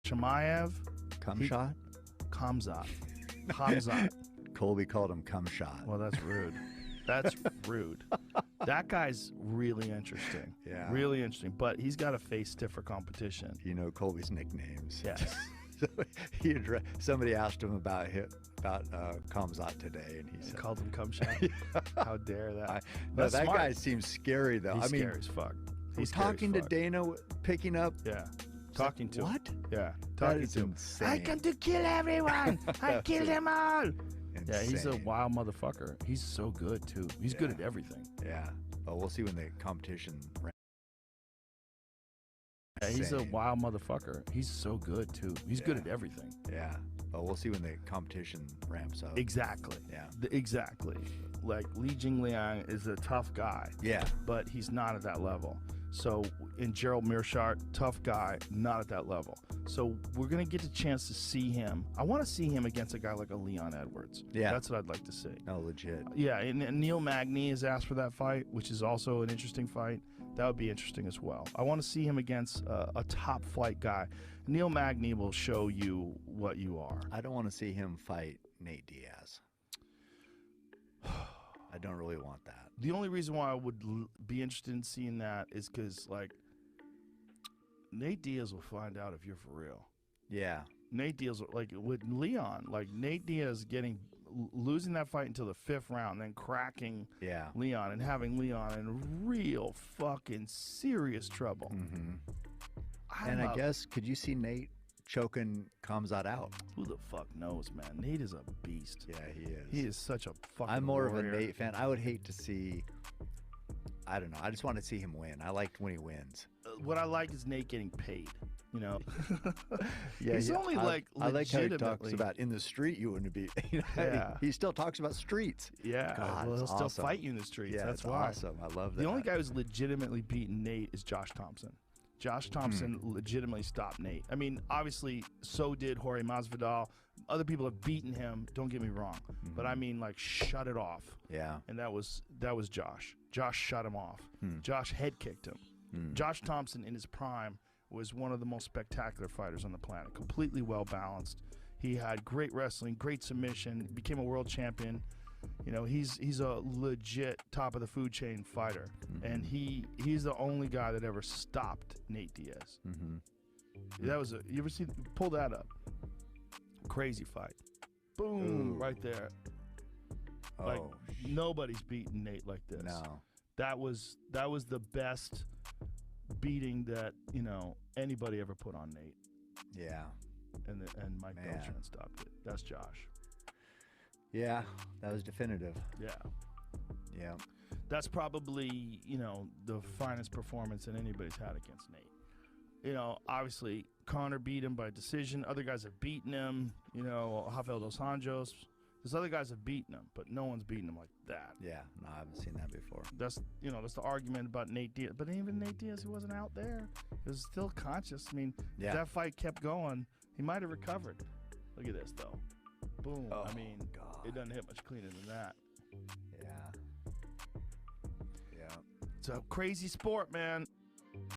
Chimaev. Khamzat? Khamzat. Colby called him Khamzat. Well, that's rude. That's rude. That guy's really interesting. Yeah. Really interesting. But he's got to face stiffer competition. You know Colby's nicknames. Yes. Somebody asked him about Khamzat today, and he said, called him Khamzat. How dare that? No, that guy seems scary, though. He's scary as fuck. He's talking to Dana, picking up. Yeah. Talking to what? Him. Yeah. That is insane. I come to kill everyone. I kill them all. Insane. Yeah, he's a wild motherfucker. He's so good, too. He's good at everything. Yeah. Oh, we'll see when the competition. Yeah, he's a wild motherfucker. He's so good, too. He's good at everything. Yeah. Oh, we'll see when the competition ramps up. Exactly. Yeah. Exactly. Like, Li Jingliang is a tough guy. Yeah. But he's not at that level. So, in Gerald Meerschaert, tough guy, not at that level. So, we're going to get a chance to see him. I want to see him against a guy like a Leon Edwards. Yeah. That's what I'd like to see. No, legit. Yeah, and Neil Magny has asked for that fight, which is also an interesting fight. That would be interesting as well. I want to see him against a top flight guy. Neil Magny will show you what you are. I don't want to see him fight Nate Diaz. I don't really want that. The only reason why I would be interested in seeing that is because, like, Nate Diaz will find out if you're for real. Yeah. Nate Diaz, like, with Leon, like, Nate Diaz losing that fight until the 5th round, then cracking Leon and having Leon in real fucking serious trouble. Mm-hmm. I guess, could you see Nate choking Khamzat out? Who the fuck knows, man? Nate is a beast. Yeah, he is. He is such a fucking I'm more warrior. of a Nate fan. I would hate to see, I don't know, I just want to see him win. I liked when he wins. What I like is Nate getting paid, you know? Yeah, he's only like I like how he talks legitimately about in the street you wouldn't be. Yeah. He still talks about streets. Yeah, God, well, he'll awesome. still fight you in the streets. Yeah, That's why. awesome. I love that. The only guy who's legitimately beaten Nate is Josh Thompson. Josh Thompson legitimately stopped Nate. I mean, obviously, so did Jorge Masvidal. Other people have beaten him. Don't get me wrong, but I mean, like, shut it off. Yeah. And that was Josh. Josh shut him off. Josh head kicked him. Josh Thompson, in his prime, was one of the most spectacular fighters on the planet. Completely well balanced. He had great wrestling, great submission. Became a world champion. You know, he's a legit top of the food chain fighter, and he's the only guy that ever stopped Nate Diaz. That was you ever see? Pull that up. Crazy fight. Boom, right there. Like nobody's beaten Nate like this. No. That was the best beating that, you know, anybody ever put on Nate. Yeah. And Mike Beltran stopped it. That's Josh. Yeah, that was definitive. Yeah. Yeah. That's probably, you know, the finest performance that anybody's had against Nate. You know, obviously, Conor beat him by decision. Other guys have beaten him. You know, Rafael dos Anjos. There's other guys have beaten him, but no one's beaten him like that. Yeah, no, I haven't seen that before. That's the argument about Nate Diaz. But even Nate Diaz, he wasn't out there. He was still conscious. I mean, if that fight kept going, he might have recovered. Look at this, though. Boom. Oh, I mean, it doesn't hit much cleaner than that. Yeah. Yeah. It's a crazy sport, man.